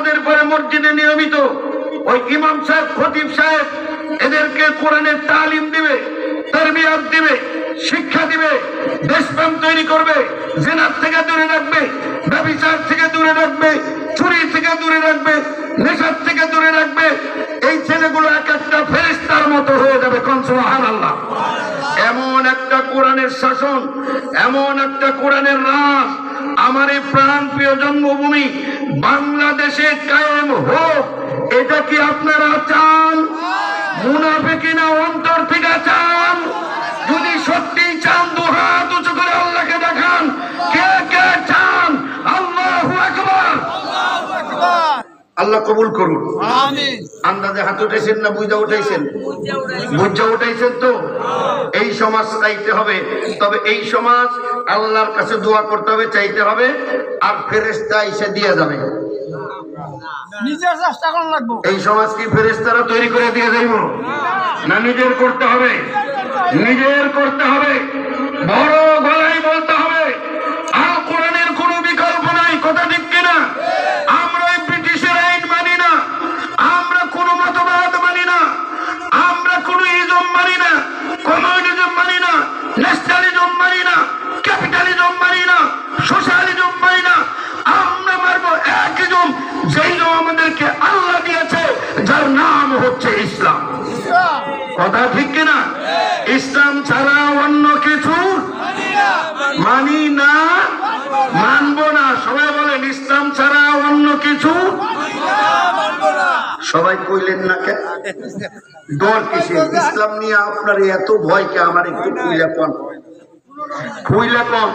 নামাজের পরে মসজিদে নিয়মিত ওই ইমাম সাহেব, খতিব সাহেব এদেরকে কোরআনের তালিম দিবে, তারবিয়াত দিবে, শিক্ষা দিবে, দেশপ্রেম তৈরি করবে, জিনার থেকে দূরে রাখবে, ব্যভিচার থেকে দূরে রাখবে, চুরি থেকে দূরে রাখবে, নেশার থেকে দূরে রাখবে। এই ছেলেগুলো এক একটা ফেরেশতার মতো হয়ে যাবে। কোন সুবহানাল্লাহ। এমন একটা কোরআনের শাসন, এমন একটা কোরআনের রাজ আমার এই প্রাণ প্রিয় জন্মভূমি বাংলাদেশে কায়েম হোক। এটা কি আপনারা চান? মুনাফিকিনা অন্তর থেকে চান? যদি সত্যি চান দুহাত উঁচু করে আল্লাহকে দেখান। কে কে চান? আল্লাহু আকবার। আল্লাহ কবুল করুন। আমিন। আন্দাজে হাত উঠাইছেন না বুঝা উঠাইছেন? বুঝা উঠাইছেন তো। এই সমাজ চাইতে হবে, তবে এই সমাজ আল্লাহর কাছে দোয়া করতে হবে, চাইতে হবে, আর ফেরেশতা এসে দিয়ে যাবে। নিজের চেষ্টা করা লাগবে। এই সমাজ কি ফেরেশতারা তৈরি করে দিয়ে যাইব না নিজের করতে হবে? নিজের করতে হবে, বড় গলায় বলতে হবে আর কোরআনের কোনো বিকল্প নাই। কথা ঠিক কিনা? আমরা ব্রিটিশের আইন মানি না, আমরা কোনো মতবাদ মানি না, আমরা কোনো ইজম মানি না, কমিউনিজম মানি না, ন্যাশনালিজম মানি না, ক্যাপিটালিজম মানি না, সোশ্যালিজম মানি না। আমরা মানবো এক ইজম, যেই ইজম আমাদেরকে আল্লাহ দিয়েছে, যার নাম হচ্ছে ইসলাম। কথা ঠিক কিনা? ইসলাম ছাড়া অন্য কিছু মানি না, মানবো না। সবাই বলেন ইসলাম ছাড়া অন্য কিছু। সবাই কইলেন না কেন? ডর কিসের? ইসলাম নিয়ে আপনার এত ভয় কে? আমার একটু খুইলা কন, খুইলা কন।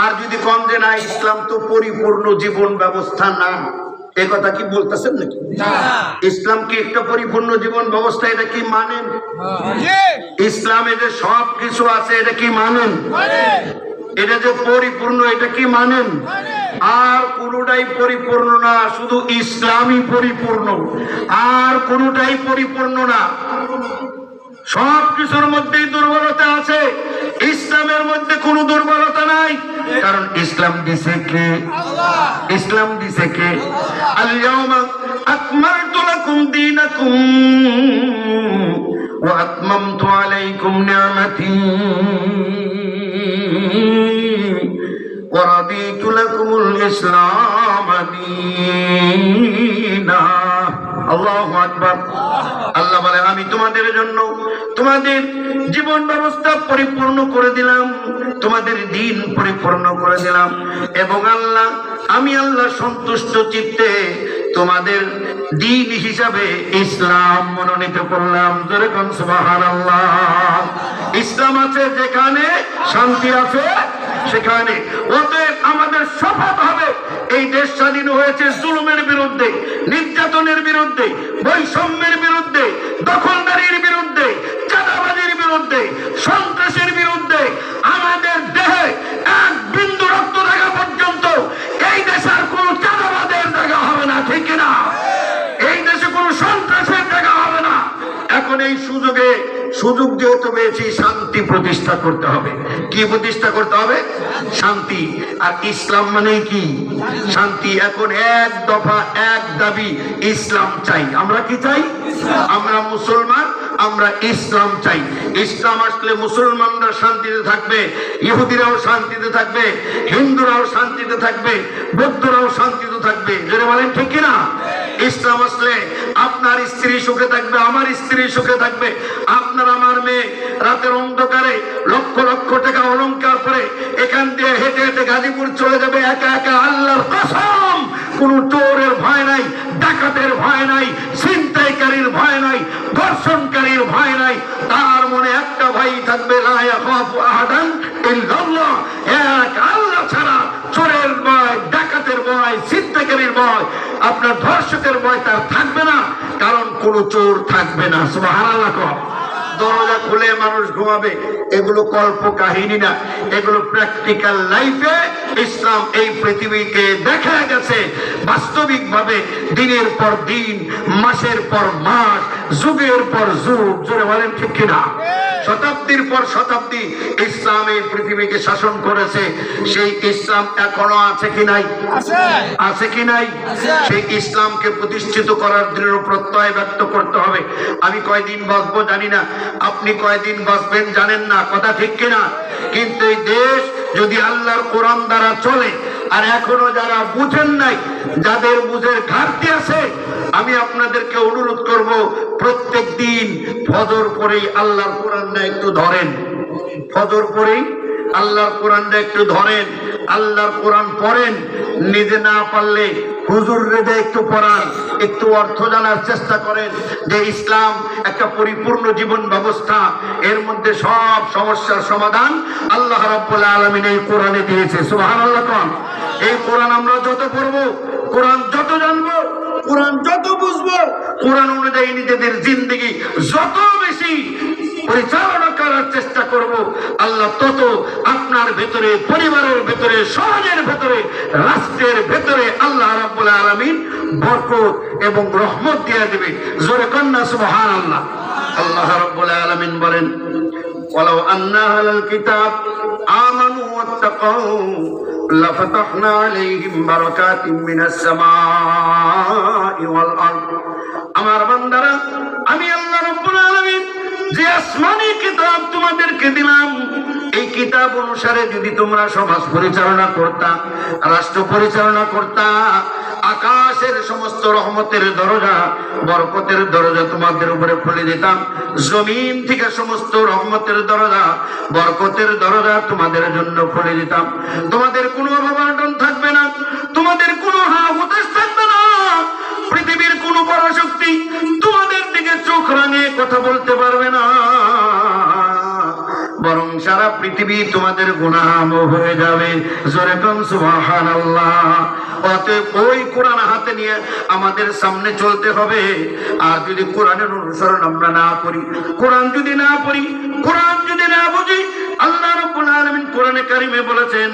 আর যদি কন যে না ইসলাম তো পরিপূর্ণ জীবন ব্যবস্থা না, এ কথা কি বলতেছেন নাকি? ইসলাম কি একটা পরিপূর্ণ জীবন ব্যবস্থা? এটা কি মানেন? ইসলামে যে সব কিছু আছে এটা কি মানেন? এটা যে পরিপূর্ণ এটা কি মানেন? আর কোনটাই পরিপূর্ণ না, শুধু ইসলামই পরিপূর্ণ, আর কোনটাই পরিপূর্ণ না। সব কিছুর মধ্যেই দুর্বলতা আছে, ইসলামের মধ্যে কোনো দুর্বলতা নাই। কারণ ইসলাম দিছে কে? ইসলাম দিছে কে? আল-ইয়াওমা আকমালতু লাকুম দীনাকুম ওয়া আতমামতু আলাইকুম নি'মাতি ওয়া রাদিতু লাকুমুল ইসলাম দীনা। আল্লাহু আকবার। আল্লাহ বলে আমি তোমাদের জন্য তোমাদের জীবন ব্যবস্থা পরিপূর্ণ করে দিলাম, তোমাদের দিন পরিপূর্ণ করে দিলাম, এবং আল্লাহ আমি আল্লাহ সন্তুষ্ট চিত্তে তোমাদের দিন হিসাবে ইসলাম মনোনীত করলাম। জোরে কোন সুবহানাল্লাহ। ইসলাম আছে যেখানে, শান্তি আছে সেখানে। অতএব আমাদের শপথ হবে এই দেশ স্বাধীন হয়েছে জুলুমের বিরুদ্ধে, নির্যাতনের বিরুদ্ধে, বৈষম্যের বিরুদ্ধে, দখলদারির বিরুদ্ধে, চাঁদাবাজির বিরুদ্ধে, সন্ত্রাসের বিরুদ্ধে। আমাদের দেহে এক বিন্দু রক্ত থাকা পর্যন্ত এই দেশে আর কোনো চাঁদাবাদের জায়গা হবে না। ঠিক না? এই দেশে কোনো সন্ত্রাসের জায়গা হবে না। এখন এই সুযোগ যেহেতু পেয়েছি, শান্তি প্রতিষ্ঠা করতে হবে। কি প্রতিষ্ঠা করতে হবে? শান্তি। আর ইসলাম মানে কি? শান্তি। এখন এক দফা এক দাবি, ইসলাম চাই। আমরা কি চাই? আমরা মুসলমান, আমরা ইসলাম চাই। ইসলাম আসলে মুসলমানরা শান্তিতে থাকবে, ইহুদিরাও শান্তিতে থাকবে, হিন্দুরাও শান্তিতে থাকবে, বৌদ্ধরাও শান্তিতে থাকবে। যদি বলেন ঠিক কিনা? ইসলাম আসলে আপনার স্ত্রী সুখে থাকবে, আমার স্ত্রী সুখে থাকবে, আপনার আমার মেয়ে রাতের অন্ধকারে লক্ষ লক্ষ টাকা অলংকার করে এখান দিয়ে হেঁটে হেঁটে গাজীপুর চলে যাবে একা একা। আল্লাহর কসম, কোন চোরের ভয় নাই, ডাকাতের ভয় নাই, ছিনতাইকারীর ভয় নাই, ধর্ষণকারীর ভয় নাই। তার মনে একটা ভয় থাকবে, লা ইয়াখাফু আহাদান ইল্লাল্লাহ। এক আল্লাহ ছাড়া চোরের ভয়, ডাকাতের ভয়, ছিনতাইকারীর ভয়, আপনার ধর্ষকের ভয় তার থাকবে না, কারণ কোন চোর থাকবে না। সুবহানাল্লাহ। দরজা খুলে মানুষ ঘুমাবে, এগুলো কল্প কাহিনী না, এগুলো প্র্যাকটিক্যাল লাইফে ইসলাম এই পৃথিবীকে দেখা গেছে বাস্তবিক ভাবে। দিনের পর দিন, মাসের পর মাস, যুগের পর যুগ, জোরে বলেন ঠিক কিনা, শতাব্দীর পর শতাব্দী ইসলাম এই পৃথিবীকে শাসন করেছে। সেই ইসলাম এখনো আছে কি নাই? আছে। আছে কি নাই? আছে। সেই ইসলামকে প্রতিষ্ঠিত করার দৃঢ় প্রত্যয় ব্যক্ত করতে হবে। আমি কয়দিন বাঁচবো জানি না, আপনি কয়দিন বাঁচবেন জানেন না, কথা ঠিক কিনা? কিন্তু এই দেশ যদি আল্লাহর কোরআন দ্বারা চলে, আর এখনো যারা বুঝেন নাই, যাদের বুঝের ঘাটতি আছে, আমি আপনাদেরকে অনুরোধ করব, প্রত্যেক দিন ফজর পরেই আল্লাহর কোরআনটা একটু ধরেন, ফজর পরেই আল্লাহর কোরআনটা একটু ধরেন, আল্লাহর কোরআন পড়েন। নিজে না পারলে হুজুর রেদে একটু পড়ান, একটু অর্থ জানার চেষ্টা করেন যে ইসলাম একটা পরিপূর্ণ জীবন ব্যবস্থা, এর মধ্যে সব সমস্যার সমাধান আল্লাহ রাব্বুল আলামিন এই কোরআনে দিয়েছে। সুবহানাল্লাহ। কোন এই কোরআন আমরা যত পড়বো, কোরআন যত জানবো, কোরআন যত বুঝবো, কোরআন অনুযায়ী নিজেদের জিন্দেগি যত বেশি পরিচালনা করার চেষ্টা করব, আল্লাহ তত আপনার ভেতরে, পরিবারের ভেতরে, সমাজের ভেতরে, রাষ্ট্রের ভেতরে আল্লাহ রাব্বুল আলামিন বরকত এবং রহমত দিয়ে দেবে। জোরে কন্যা সুবহানাল্লাহ। আল্লাহ রাব্বুল আলামিন বলেন, ওয়ালাউ আন্না আহলাল কিতাব আমানু ওয়াত্তাকাউ লাফাতাহনা আলাইহিম বারাকাতিম মিনাস সামাই ওয়াল আরদ। আমার বান্দারা, আমি আল্লাহ রাব্বুল আলামিন যে আসমানি কিতাব তোমাদেরকে দিলাম, এই কিতাব অনুসারে যদি তোমরা সমাজ পরিচালনা করতা, রাষ্ট্র পরিচালনা করতা, আকাশের সমস্ত রহমতের দরজা, বরকতের দরজা তোমাদের উপরে খুলে দিতাম। জমিন থেকে সমস্ত রহমতের দরজা, বরকতের দরজা তোমাদের জন্য খুলে দিতাম। তোমাদের কোনো অভাব থাকবে না, তোমাদের কোনো হুতাশ থাকবে না। পৃথিবীর কোনো পরাশক্তি তোমাদের দিকে চোখ রাঙিয়ে কথা বলতে পারবে না, বরং সারা পৃথিবী তোমাদের গুনাহমুক্ত হয়ে যাবে। জোরে কোন সুবহানাল্লাহ। অতএব ওই কোরআন হাতে নিয়ে আমাদের সামনে চলতে হবে। আর যদি কোরআনের অনুসরণ আমরা না করি, কোরআন যদি না পড়ি, কোরআন যদি না বুঝি, আল্লাহ রাব্বুল আলামিন কোরআনে কারিমে বলেছেন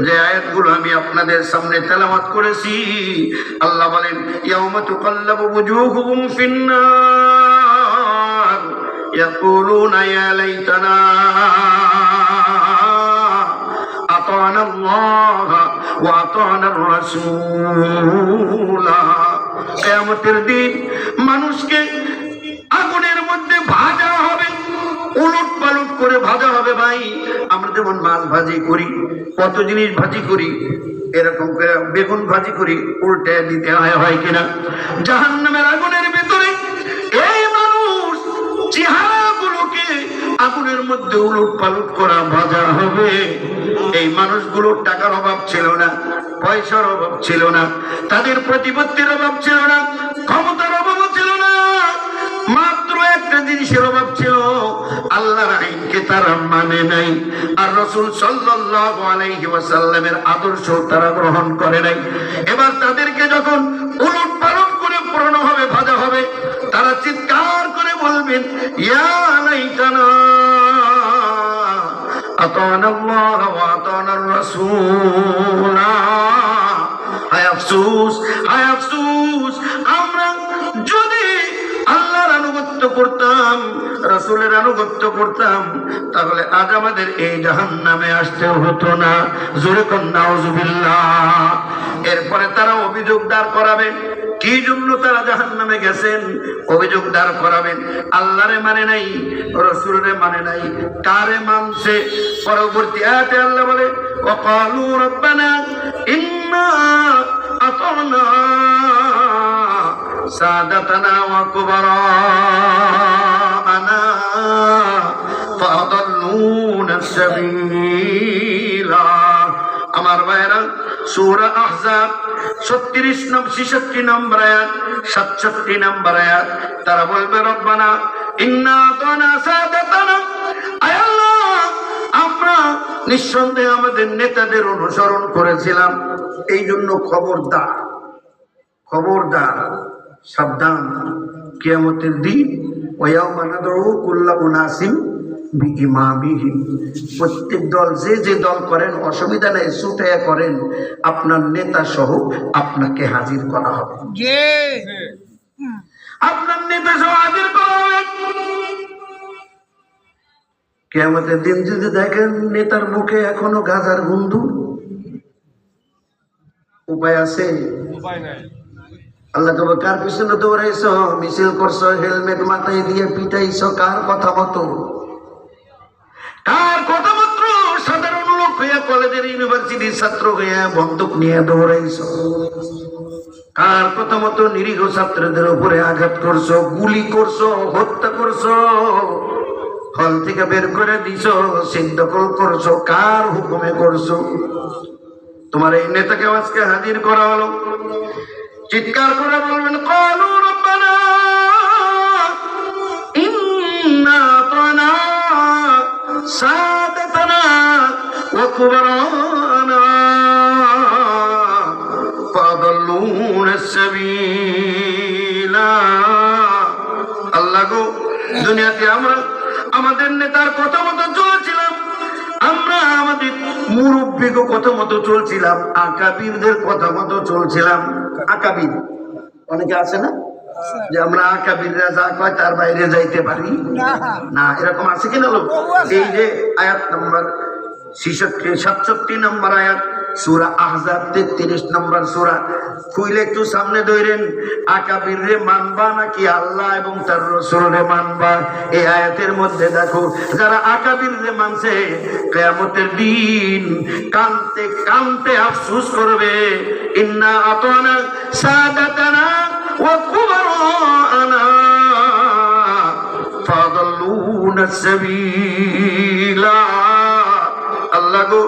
যে আয়াতগুলো আমি আপনাদের সামনে তেলাওয়াত করেছি। আল্লাহ বলেন, ইয়াউমা তুকাল্লাবু ওয়ুজুহুহুম ফিন্নার ইয়াকুলুনা ইয়া লাইতানা আতানা আল্লাহ ওয়া আতানার রাসূলা। কিয়ামতের দিন মানুষকে আগুনের মধ্যে ভাজা হবে, উলট পালট করে ভাজা হবে। ভাই, আমরা যেমন মাছ ভাজি করি, কত জিনিস ভাজি করি, এরকম করে বেগুন ভাজি করি, উল্টে দিতে হয় কিনা? জাহান্নামের আগুনের ভিতরে এই মানুষ চেহারাগুলোকে আগুনের মধ্যে উলট পালট করা ভাজা হবে। এই মানুষগুলোর টাকার অভাব ছিল না, পয়সার অভাব ছিল না, তাদের প্রতিপত্তির অভাব ছিল না, ক্ষমতার অভাবও ছিল না, মাত্র একটা জিনিসের অভাব ছিল, আল্লাহর আইনকে তারা মানে নাই, আর রাসূল সাল্লাল্লাহু আলাইহি ওয়াসাল্লামের আদর্শ তারা গ্রহণ করে নাই। এবার তাদেরকে যখন উলট পালট করে পোড়ানো হবে, ভাজা হবে, তারা চিৎকার করে বলবেন, ইয়া লাইতানা আতানা আল্লাহ ওয়া আতানার রাসূলা। হায় আফসোস, হায় আফসোস, আমরা যদি আল্লাহর আনুগত্য করতাম, রাসূলের আনুগত্য করতাম, তাহলে আজ আমাদের এই জাহান্নামে আসতে হতো না। জোরে কোন নাউজুবিল্লাহ। এরপরে তারা অভিযোগ দাঁড় করাবেন, কি জন্য তারা জাহান্নামে গেছেন, অভিযোগ দাঁড় করাবেন। আল্লাহরে মানে নাই, রাসূলরে মানে নাই, কারে মানছে? পরবর্তী আয়াতে আল্লাহ বলে, ওয়াকালু রাব্বানা ইন্না আতানা সাদাতানা ওয়া কুবারানা ফাদাল্লুনা সাবিলা। আমার ভাইরা, সূরা আহজাব 36 নম্বর আয়াত, 67 নম্বর আয়াত, তারা বলবে, রব্বানা ইন্না আতানা সাদাতানা, আয় আল্লাহ, আমরা নিঃসন্দেহে আমাদের নেতাদের অনুসরণ করেছিলাম, এই জন্য খবরদার, খবরদার, সাবধান। কিয়ামতের দিন ওয়ায়াউমা নাদউ কুল্লা উনাসিম বিইমামিহিম, প্রত্যেক দল যে যে দল করেন অসুবিধা নেই, ছুটে করেন, আপনার নেতা সহ আপনাকে হাজির করা হবে। আপনার নেতা সহ হাজির করা হবে। কিয়ামতের দিন যদি দেখেন নেতার মুখে এখনো গাজার গন্ধ, উপায় আছে? আল্লাহ কবে কার পিছনে দৌড়াইছ, মিছিল করছো, হেলমেট মাথায় দিয়ে পিটাইছো, কার কথা মতো? কার কথা মাত্র সাধারণ লোক হইয়া কলেজের ইউনিভার্সিটির ছাত্র হইয়া বন্দুক নিয়ে দৌড়াইছো? কার কথা মতো নিরীহ ছাত্রদের উপরে আঘাত করছো, গুলি করছো, হত্যা করছো, হল থেকে বের করে দিছো, সিদ্ধকল করছো? কার হুকুমে করছো? তোমার এই নেতাকে আজকে হাজির করা হলো। চিৎকার করে বলবেন, ক্বালু রাব্বানা ইন্না আতানা সাদাতানা ওয়া কুবরানা ফাদাল্লুনা সাবিলা। আল্লাহ গো, দুনিয়াতে আমরা আমাদের নেতার কথা মতো চলেছিলাম, আমরা আমাদের মুরব্বীকে কথা মতো চলছিলাম, আকাবিরদের কথা মতো চলছিলাম। আকাবির অনেকে আছে না, যে আমরা আকাবিররা যা কয় তার বাইরে যাইতে পারি না, এরকম আছে কিনা লোক? এই যে আয়াত নম্বর 67 নম্বর আয়াত সূরা আহজাব 33 নম্বর সূরা খুইলে একটু সামনে ধরেন, আকাবিররে মানবা নাকি আল্লাহ এবং তার রাসূলরে মানবা? এই আয়াতের মধ্যে দেখো, যারা আকাবিররে মানছে কিয়ামতের দিন কানতে কানতে আফসোস করবে, ইন্না আতানা সাদাতানা ওয়া কুবরানা ফাদাল্লুনা সাবিলা। আল্লাহ গো,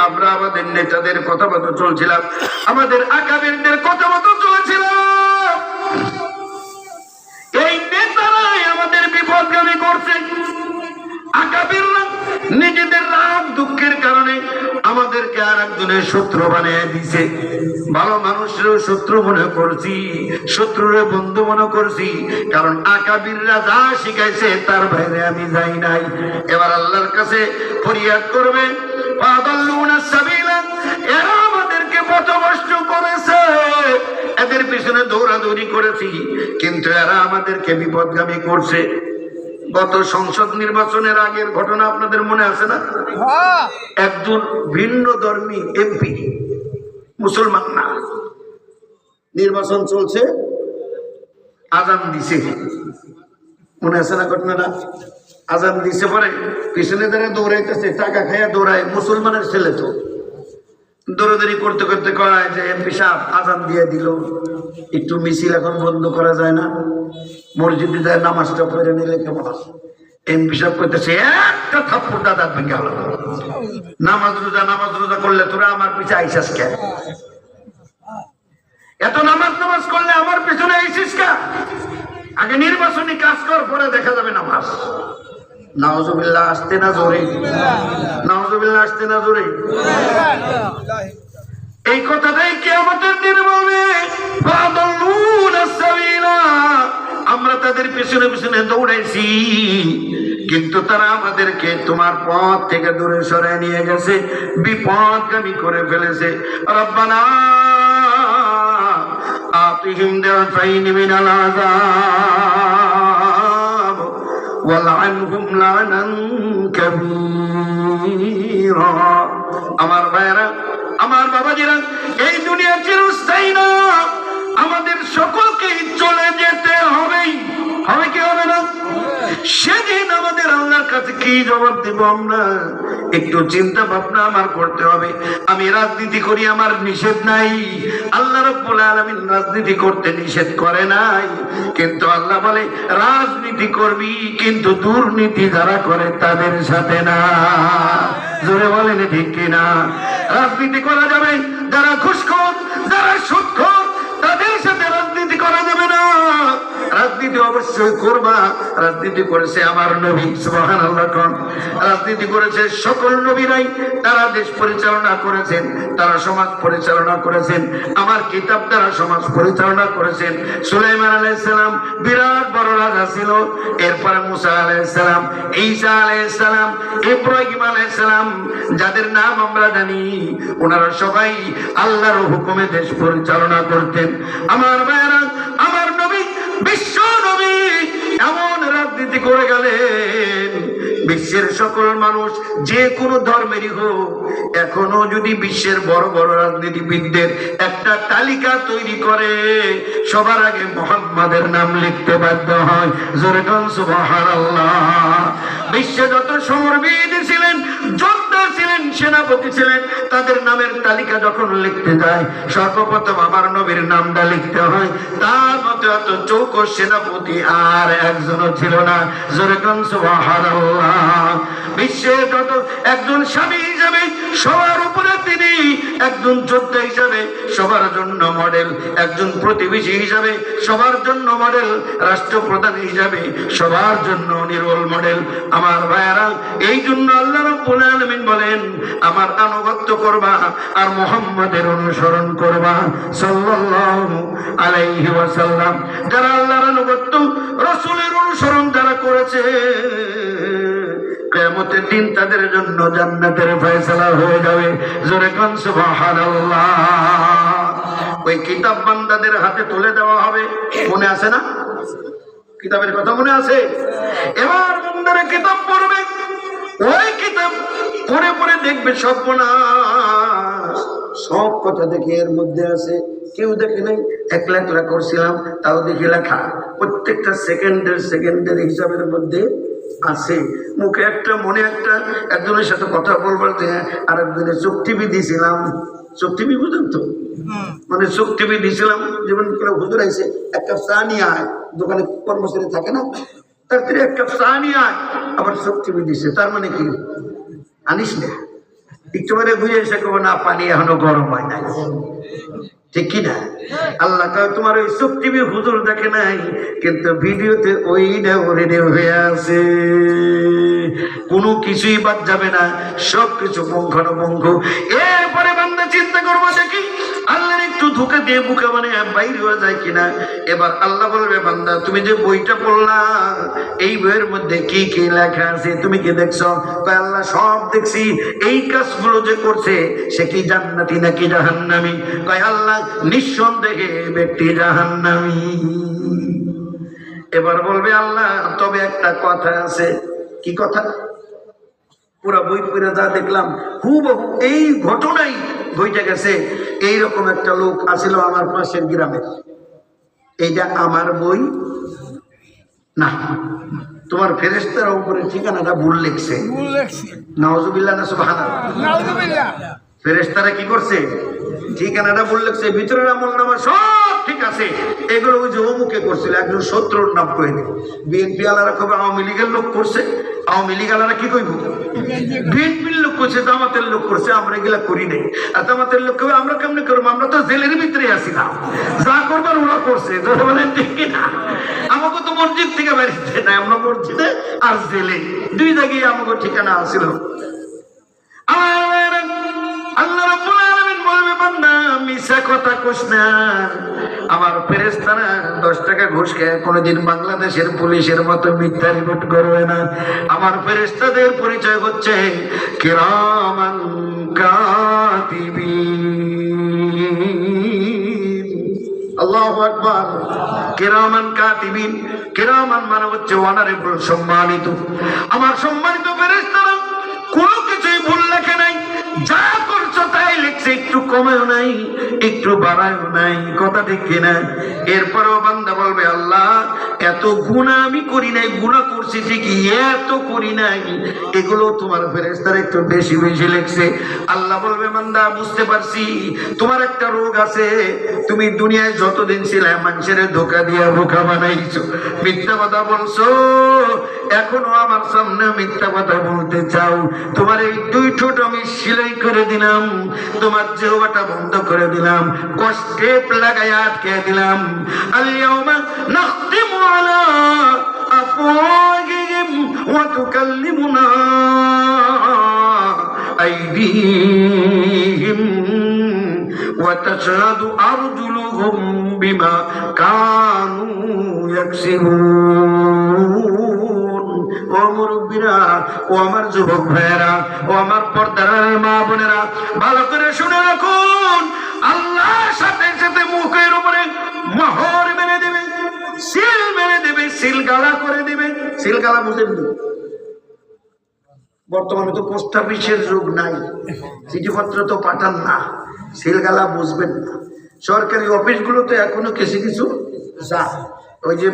আমরা আমাদের নেতাদের কথা মতো চলছিলাম, আমাদের আকাবিরদের কথা মতো চলেছিলাম, এই নেতারাই আমাদের বিপদগামী করছে। আকাবিররা নিজেদের রাগ দুঃখের কারণে আমাদেরকে আর একজনের শত্রু বানিয়ে দিছে। ভালো মানুষেরও শত্রু মনে করছি, শত্রুরে বন্ধু মনে করছি, কারণ আকাবিররা যা শিখাইছে তার বাইরে আমি যাই নাই। এবার আল্লাহর কাছে ফরিয়াদ করবে, ফাদাল্লুনা সাবিলা, এরা আমাদেরকে পথভ্রষ্ট করেছে, এদের পিছনে দৌড়াদৌড়ি করেছি, কিন্তু এরা আমাদেরকে বিপদগামী করছে। গত সংসদ নির্বাচনের আগের ঘটনা আপনাদের মনে আছে না? একজন ভিন্ন ধর্মী এমপি, মুসলমান না, নির্বাচন চলছে, আজান দিছে, মনে আছে না ঘটনাটা? আজান দিছে, পরে পিছনে যারা দৌড়াইতেছে, টাকা খাইয়া দৌড়ায়, মুসলমানের ছেলে তো দৌড়াদৌড়ি করতে করতে কয় যে এমপি সাহেব আজান দিয়ে দিল, একটু মিছিল এখন বন্ধ করা যায় না, মসজিদে যায় নামাজটা পড়ে নিলে কেমন? এমপি সাহেব করতেছে, একটা থাপ্পড় দাদা ভেঙে গেল, নামাজ রোজা করলে তোরা আমার পিছনে আইসাস কেন? এত নামাজ করলে আমার পিছনে আইসিস কে? আগে নির্বাচনী কাজ কর, পরে দেখা যাবে নামাজ। নাউজুবিল্লাহ, আসতে না জোরে, নাউজুবিল্লাহ, আসতে না জোরে। এই কথাটাই কিয়ামতের দিন বলবে, ফাদাল্লুনা সাবিলা, আমরা তাদের পিছনে পিছনে দৌড়াইছি, কিন্তু তারা আমাদেরকে তোমার পথ থেকে দূরে সরায় নিয়ে গেছে, বিপদগামী করে ফেলেছে। রব্বানা আতিহিম দিফাইনি মিনাল আযাব ওয়ালআনহুম লানান কাবীরা। আমার ভাইরা, আমার বাবাজিরা, এই দুনিয়া চিরস্থায়ী না, আমাদের সকলকেই চলে যেতে হবেই, হবে কি হবে না? সেদিন আমাদের আল্লাহর কাছে কি জবাব দেব আমরা? একটু চিন্তা ভাবনা আমার করতে হবে। আমি রাজনীতি করি, আমার নিষেধ নাই, আল্লাহ রাব্বুল আলামিন রাজনীতি করতে নিষেধ করে নাই, কিন্তু আল্লাহ বলে রাজনীতি করবি, কিন্তু দুর্নীতি যারা করে তাদের সাথে না। জোরে বলেন ঠিক কিনা? রাজনীতি করা যাবে, যারা ঘুষখোর, যারা সুদখোর, তাদের সাথে রাজনীতি করা যাবে না। রাজনীতি অবশ্যই করবা, রাজনীতি করেছে আমার নবী, সুবহানাল্লাহ। রাজনীতি করেছে সকল নবীরাই, তারা দেশ পরিচালনা করেছেন, তারা সমাজ পরিচালনা করেছেন, আমার কিতাব দ্বারা সমাজ পরিচালনা করেছেন। সুলাইমান আলাইহিস সালাম বিরাট বড় রাজা ছিল, এরপরে মুসা আলাইহিস সালাম, ঈসা আলাইহিস সালাম, ইব্রাহিম আলাইহিস সালাম, যাদের নাম আমরা জানি, ওনারা সবাই আল্লাহর হুকুমে দেশ পরিচালনা করতেন। আমার ভাইরা, আমার নবী বিশ্ব বিশ্বের সকল মানুষ যে কোনো ধর্মেরই হোক, এখনো যদি বিশ্বের বড় বড় রাজনীতিবিদদের একটা তালিকা তৈরি করে, সবার আগে মুহাম্মাদের নাম লিখতে বাধ্য হয়। জোরে কোন সুবহানাল্লাহ। বিশ্বে যত সমরবীর ছিলেন, যোদ্ধা ছিলেন, সেনাপতি ছিলেন, তাদের নামের তালিকা যখন লিখতে যায়, সর্বপ্রথম আমার নবীর নামটা লিখতে হয়। তার মতো এত চৌকস সেনাপতি আর একজনও ছিল না। জোরে কোন সুবহানাল্লাহ। বিশ্বের যত একজন স্বামী হিসাবে সবার উপরে তিনি, একজন যোদ্ধা হিসাবে সবার জন্য মডেল, একজন প্রতিবেশী হিসাবে সবার জন্য মডেল, রাষ্ট্রপ্রধান হিসাবে সবার জন্য রোল মডেল। আমার ভাইয়েরা, এই জন্য আল্লাহ রাব্বুল আলামিন বলেন, আমার আনুগত্য করবা আর মুহাম্মাদের অনুসরণ করবা সাল্লাল্লাহু আলাইহি ওয়াসাল্লাম। যারা আল্লাহর আনুগত্য, রাসূলের অনুসরণ যারা করেছে, কিয়ামতের দিন তাদের জন্য জান্নাতের ফয়সালা হয়ে যাবে। জোরে কোন সুবহানাল্লাহ। ওই কিতাব বান্দাদের হাতে তুলে দেওয়া হবে, মনে আছে না? কিতাবের কথা মনে আছে? এবার বান্দারা কিতাব পড়বে, ওই কিতাব পড়ে পড়ে দেখবে সর্বনাশ, সব কথা দেখে এর মধ্যে আছে, কেউ দেখে নাই। একলা একলা করছিলাম, তাও দেখে লেখা, প্রত্যেকটা সেকেন্ডের হিসাবের মধ্যে আছে। মুখে একটা, মনে একটা, একজনের সাথে কথা বলবার আর একজনের চোখ টিভি দিয়েছিলাম। চোখ টিভি বুঝেন তো, মানে চোখ টিভি দিয়েছিলাম। যেমন হুজুর আইসে, এক কাপ চা নিয়ে আয়, দোকানে কর্মচারী থাকে না, তার থেকে এক কাপ চা নিয়ে আয়, আবার চোখ টিভি দিছে। তার মানে কি, আনিস না, একটু মানে বুঝে এসে কেবল না, পানি এখনো গরম হয় নাই, ঠিক কিনা? আল্লাহ কয়, তোমার ওই চোখ টিভি হুজুর দেখে নাই, কিন্তু ভিডিওতে ওইটা রেডি হয়ে আছে, কোনো কিছুই বাদ যাবে না, সবকিছু পুঙ্খানুপুঙ্খ। এরপরে বান্দা চিন্তা করবো, দেখি আল্লাহর একটু ধোঁকা দিয়ে বুকে মানে বাইরে হয়ে যায় কিনা। এবার আল্লাহ বলবে, বান্দা তুমি যে বইটা পড়লা, এই বইয়ের মধ্যে কি কি লেখা আছে তুমি কি দেখছো? কয় আল্লাহ সব দেখছি। এই কাজগুলো যে করছে সে কি জান্নাতি নাকি জাহান্নামী? কয় আল্লাহ নিঃসন্দেহে ব্যক্তি জাহান্নামী। এবার বলবে আল্লাহ, তবে একটা কথা আছে। কি কথা? পুরা বই পড়ে যা দেখলাম হুবহু এই ঘটনাই বইটা গেছে। এইরকম একটা লোক আসিল আমার পাশের গ্রামে। এইটা আমার বই না, তোমার ফেরেশতার উপরে ঠিকানাটা ভুল লিখছে। নাউজুবিল্লাহ না সুবহানাল্লাহ। ফেরেশতারা কি করছে? ঠিকানাটা ভুল লিখছে, ভিতরের আমলনামা সব ঠিক আছে। এগুলো ওই যে অমুকে করছিল, একজন শত্রুর নাম কয়ে দিল। বিএনপি আলারা কবে আওয়ামী লীগের লোক করছে, আওয়ামী লীগ আলারা কি কইব? বিএনপির লোক করছে, জামাতের লোক করছে, আমরা এগুলা করি নাই। আর জামাতের লোক কবে আমরা কেমনি করবো? আমরা তো জেলের ভিতরে আছি না, যা করবার ওরা করছে। বলেন ঠিক কিনা? আমাকে তো মসজিদ থেকে বেরিয়েছে না, আমরা মসজিদে আর জেলে দুই জায়গায় আমাকে ঠিকানা আসছিল। আল্লাহ রাব্বুল আলামিন বলবে, বান্দা মিছা কথা কইস না। আমার ফেরেশতারা 10 টাকা ঘুষ খেয়ে কোনোদিন বাংলাদেশের পুলিশের মতো মিথ্যা রিপোর্ট করবে না। আমার ফেরেশতাদের পরিচয় হচ্ছে কিরামান কাতিবিন। আল্লাহু আকবার। কিরামান কাতিবিন, কিরামান মানে হচ্ছে অনারেবল, সম্মানিত। আমার সম্মানিত ফেরেশতারা কোনো কিছুই ভুল লেখে নাই, যা করছো তাই লিখছে, একটু কমেও নাই একটু বাড়ায়ও নাই, কথা ঠিক কিনা? এরপরেও বান্দা বলবে, আল্লাহ এত গুনাহ আমি করি নাই, গুনাহ করছি ঠিকই, এত করি নাই, এগুলো তোমার ফেরেশতারা একটু বেশি বেশি লিখছে। আল্লাহ বলবে, বান্দা বুঝতে পারছি তোমার একটা রোগ আছে, তুমি দুনিয়ায় যতদিন ছিলে মানুষের ধোঁকা দিয়া বোকা বানাইছো, মিথ্যা কথা বলছো, এখনো আমার সামনে মিথ্যা কথা বলতে চাও। তোমার এই 2 ঠোঁট আমি সেলাই করে দিলাম, তোমার জিহ্বাটা বন্ধ করে দিলাম, কষ্টে লাগায় আটকে দিলাম। আল-ইয়াওমা নাখতিমু আলা আফওয়াহিহিম ওয়া তুকাল্লিমুনা আইদিহিম ওয়া তাশহাদু আরজুলুহুম বিমা কানু ইয়াকসিবুন। ও মুরব্বীরা, ও আমার যুবক ভাইয়েরা, ও আমার পর্দার মা বোনেরা, ভালো করে শুনে রাখুন, আল্লাহর সাথে সাথে মুখের উপরে মোহর মেরে দেবে, সিল মেরে দেবে, সিলগালা করে দেবে। সিলগালা বুঝেন তো? বর্তমানে তো পোস্ট অফিসের যুগ নাই, চিঠিপত্র তো পাঠান না, সিলগালা বুঝবেন না। সরকারি অফিসগুলোতে এখনো কিছু কিছু যা ওই যে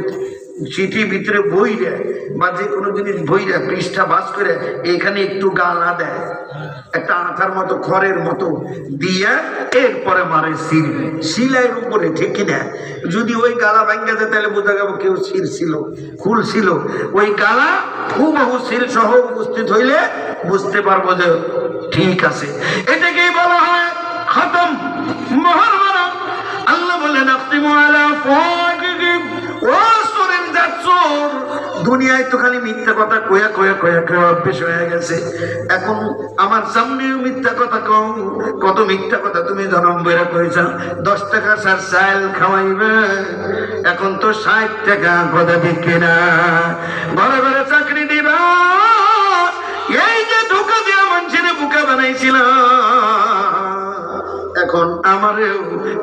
চিঠি ভিতরে বই দেয় বা যে কোনো জিনিস বই দেয়, পৃষ্ঠা বাস করে এখানে একটু গালা দেয়, একটা আঠার মতো খড়ের মতো দিয়ে এরপরে মারে সিল, সিলাইয়ের উপরে ঠেকে দেয়। যদি ওই গালা ভাঙ্গা দেয় তাহলে বোঝা যাবে কেউ সিল ছিল, খুল ছিল। ওই গালা হুবহু সিল সহ উপস্থিত হইলে বুঝতে পারবো যে ঠিক আছে। এটাকেই বলা হয় খতম, মোহর মারা। আল্লাহ বলেন আফতিমু আলা ফাকিহিম, ও সুরের জাতসুর, দুনিয়ায় তো খালি মিথ্যা কথা কয়া কয়া কয়া কয়া অভ্যেস হয়ে গেছে। এখন আমার সামনেও মিথ্যা কথা কও, কত মিথ্যা কথা তুমি জনম বেড়া কইছ। 10 টাকা সার চাল খাওয়াইবে, এখন তো 60 টাকা কথা বিক্রি না। ঘরে ঘরে চাকরি দিবা, এই যে ধোকা দিয়া মানুষের বোকা বানাইছিলাম, এখন আমারেও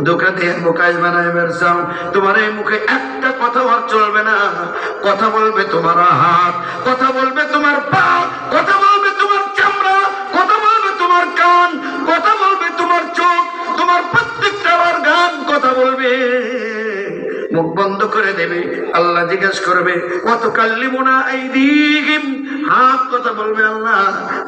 ধোকা দিয়ে বোকাই বানাইবার চাও। তোমার এই মুখে একটা কথা আর চলবে না। কথা বলবে তোমার হাত, কথা বলবে তোমার পা, কথা বলবে তোমার চামড়া, কথা বলবে তোমার কান, কথা বলবে তোমার চোখ, তোমার প্রত্যেকটা অর্গান কথা বলবে। মুখ বন্ধ করে দেবে। আল্লাহ জিজ্ঞাসা করবে কত কাল্লিমুনা আইদিহিম, হাত কথা বলবে আল্লাহ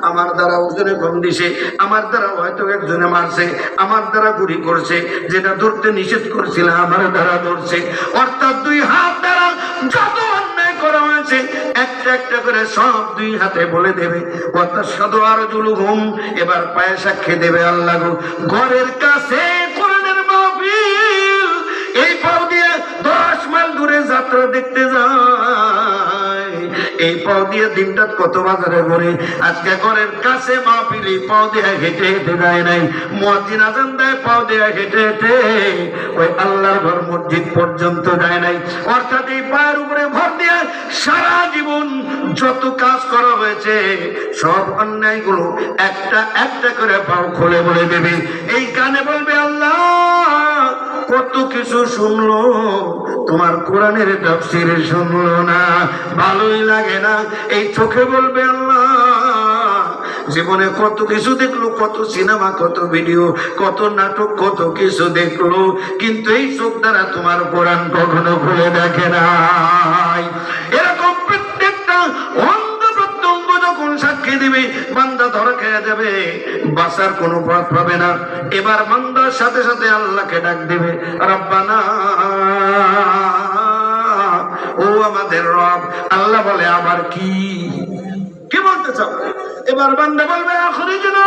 আমার দ্বারা ওজনে কম দিছে, আমার দ্বারা হয়তো একজনে মারছে, আমার দ্বারা গুলি করছে, যেটা ধরতে নিষেধ করছিলাম আমার দ্বারা ধরছে। অর্থাৎ 2 হাত দ্বারা যত অন্যায় করা হয়েছে একটা একটা করে সব 2 হাতে বলে দেবে। অর্থাৎ সাধু আর জুলুহুম, এবার পায়ে সাক্ষী দেবে আল্লাহ গো, ঘরের কাছে কোরআনের মাহফিল, এই পাও দিয়ে 10 মাইল দূরে যাত্রা দেখতে যায়, এই পাও দিয়ে দিনটা কত বাজারে ঘুরে। আজকে ঘরের কাছে মাহফিল, এই পাও দিয়ে হেঁটে হেঁটে যায় নাই, মুয়াজ্জিন আযান দেয় পাও দিয়ে হেঁটে হেঁটে ওই আল্লাহর ঘর মসজিদ পর্যন্ত যায় নাই। অর্থাৎ এই পায়ের উপরে ভর দিয়ে সারা জীবন যত কাজ করা হয়েছে সব অন্যায়গুলো একটা একটা করে পাও খুলে বলে দেবে। এই কানে বলবে আল্লাহ কত কিছু শুনলো, তোমার কোরআনের তাফসীর শুনলো না, ভালোই লাগে না। এই চোখে বলবে আল্লাহ জীবনে কত কিছু দেখলো, কত সিনেমা, কত ভিডিও, কত নাটক, কত কিছু দেখলো, কিন্তু এই চোখ দ্বারা তোমার কোরআন কখনো খুলে দেখে নাই। এরকম প্রত্যেকটা অন্ধ প্রত্যঙ্গ যখন সাক্ষী দিবে, বান্দা ধরা খেয়ে যাবে, বাঁচার কোনো পথ পাবে না। এবার বান্দার সাথে সাথে আল্লাহকে ডাক দেবে, রব্বানা, ও আমাদের রব। আল্লাহ বলে আবার কি কি বলতে চাও? এবার বান্দা বলবে আখরিজনা,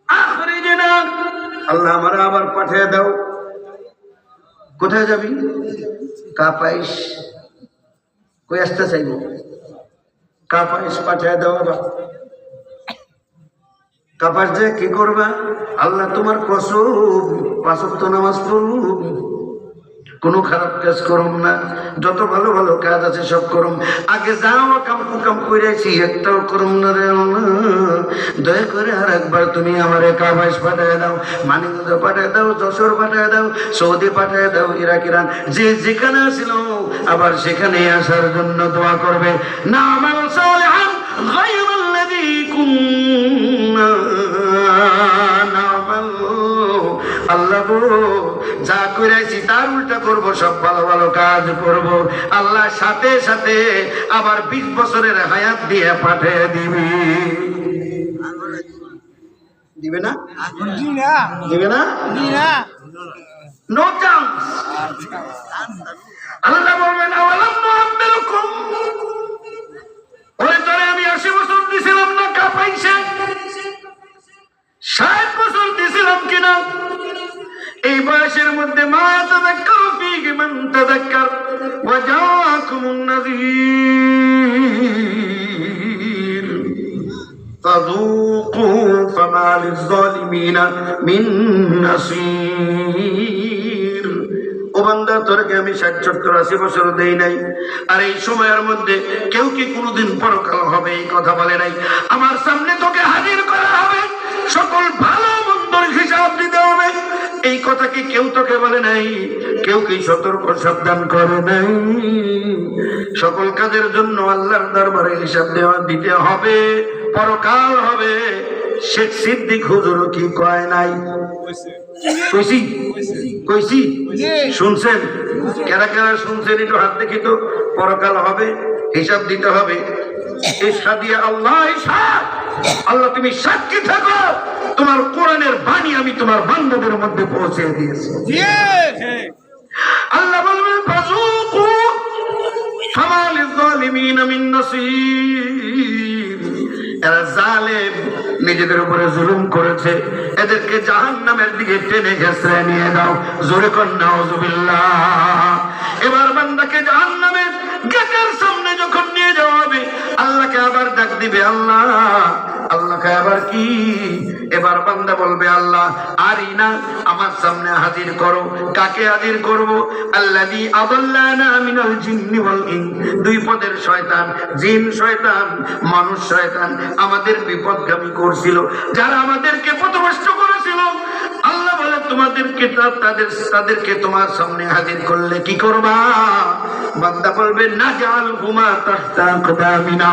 আখরিজনা, আল্লাহ আমার আবার পাঠিয়ে দাও। কোথায় যাবি? কাপাইশ, কই আসতে চাইব? কাপাইশ পাঠিয়ে দাও। আবার কাপাস যে কি করবা? আল্লাহ তোমার কসম 5 ওয়াক্ত নামাজ পড়ব, কোনো খারাপ কাজ করুম না, যত ভালো ভালো কাজ আছে সব করুম। আগে যাও কাম কুকাম কইরাছি একটাও করুম না রে আল্লাহ, দয়া করে আর একবার তুমি আমারে কাবাইশ পাঠিয়ে দাও, মানিকগঞ্জ পাঠিয়ে দাও, যশোর পাঠিয়ে দাও, সৌদি পাঠিয়ে দাও, ইরাক, ইরান, যে যেখানে ছিল আবার সেখানে আসার জন্য দোয়া করবে। না আমাল সালিহান গায়রুল্লাযী কুন্না না'মাল, আল্লাহ গো যা করেছি তার উল্টা করব, সব ভালো ভালো কাজ করব। আল্লাহ সাথে সাথে আবার 20 বছরের হায়াত দিয়ে পাঠিয়ে দিবি। দিবে না? দিবে না? No chance. আল্লাহ বলবেন আওয়ালাম নুআম্মিরুকুম, ওরে তোরে আমি 80 বছর দিছিলাম না কাপাইছে? 60 বছর দিছিলাম কিনা? এই বয়সের মধ্যে মা তাযাক্কারু ফীহি মান তাযাক্কার ওয়া জাআকুমুন নাযীর ফাযূকু ফামা লিয-যালিমিনা মিন নাসীর। ও বান্দা তোরকে আমি 60, 70, 80 বছর দেই নাই, আর এই সময়ের মধ্যে কেউ কি কোনোদিন পরকাল হবে এই কথা বলে নাই। আমার সামনে তোকে হাজির করা হবে, সকল ভালো মন্দর হিসাব দিতে হবে। এই কথা কি কেউ তোকে বলে নাই? কেউ কি সতর্ক সাবধান করে নাই? সকল কাজের জন্য আল্লাহর দরবারে হিসাব দিতে হবে, পরকাল হবে। শেখ সিদ্দিক হুজুর কি কয় নাই? কইছি কইছি শুনছেন? কারা কারা শুনছেন একটু হাত দেখি তো। পরকাল হবে, হিসাব দিতে হবে। আল্লাহ তুমি সাক্ষী থাকো, তোমার কোরআনের বাণী আমি তোমার বান্দাদের মধ্যে পৌঁছে দিয়েছি। আল্লাহ বলবেন ফাযুকু ফামা লিয-যালিমিনা মিন নাসীর। এরা জালেম, নিজেদের উপরে জুলুম করেছে, এদেরকে জাহান্নামের দিকে টেনে ঘেঁষড়ে নিয়ে দাও। জোরে কর নাউযুবিল্লাহ। এবার বান্দাকে জাহান্নামের গেটের সামনে যখন নিয়ে যাওয়া হবে, আল্লাহকে আবার ডাক দিবে আল্লাহ। আল্লাহকে আবার কি? এবার বান্দা বলবে আল্লাহ আরিনা, আমার সামনে হাজির করো। কাকে হাজির করব? আল্লাযী আদাল্লানা মিনাল জিন্নি ওয়াল ইনস। দুই পদের শয়তান, জিন শয়তান, মানুষ শয়তান আমাদের বিপদগামী করছিল, যারা আমাদেরকে পথভ্রষ্ট করেছিল। আল্লাহ বলে তাদেরকে তোমার সামনে হাজির করলে কি করবা? বান্দা বলবে নাজালহুমা তাহতা আকদামিনা,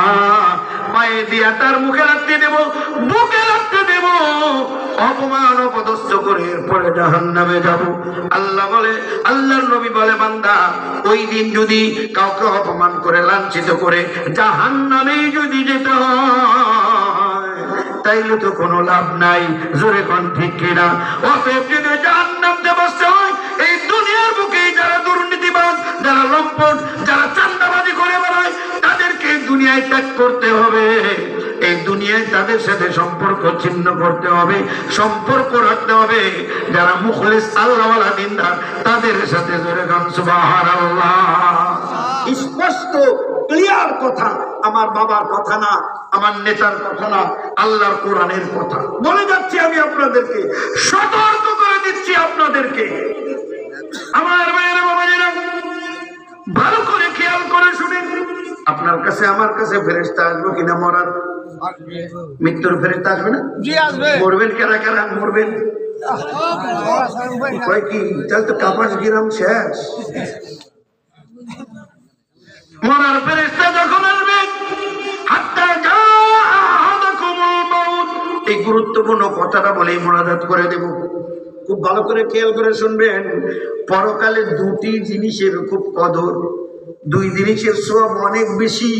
পায়ে দিয়া তার মুখে রাখতে দেব, বুকে রাখতে দেব, অপমান অপদস্থ করে এরপরে জাহান্নামে যাব। আল্লাহ বলে, আল্লাহর নবী বলে বান্দা ওই দিন যদি কাউকে অপমান করে লাঞ্ছিত করে জাহান্নামে যদি যেতে হয়, তাইলে তো কোনো লাভ নাই। জোরে কোন ঠিক কিনা? অতএব যদি জাহান্নামে বসতে হয়, এই দুনিয়ার বুকে যারা দুর্নীতিবাজ, যারা লম্পট, যারা চাঁদাবাজি করে বেড়ায়, তাদেরকে দুনিয়ায় ত্যাগ করতে হবে। এই দুনিয়ায় তাদের সাথে সম্পর্ক ছিন্ন করতে হবে, সম্পর্ক রাখতে হবে। যারা মুখলিস আল্লাহওয়ালা দিনদার, তাদের সাথে জোরে গান সুবহানাল্লাহ। স্পষ্ট ক্লিয়ার কথা, আমার বাবার কথা না, আমার নেতার কথা না, আল্লাহর কোরআনের কথা বলে যাচ্ছি। আমি আপনাদেরকে সতর্ক করে দিচ্ছি, আপনাদেরকে। আমার ভাইয়েরা, বাবাজিরা, ভালো করে খেয়াল করে শুনেন। আপনার কাছে আমার কাছে ফেরেশতা আসবে কিনা? মরার মৃত্যুর ফেরেশতা আসবে না? জি আসবে। মরবেন কারা কারা? মরবেন কয় কি? তাহলে তো কাপাস গিরাম শেষ। মরার ফেরেশতা যখন আসবে, হাত্তা জাআকুমুল মাউত, এই গুরুত্বপূর্ণ কথাটা বলেই মুনাজাত করে দেব। খুব ভালো করে খেয়াল করে শুনবেন। পরকালে দুটি জিনিসের খুব কদর, দুই জিনিসের সওয়াব অনেক বেশি।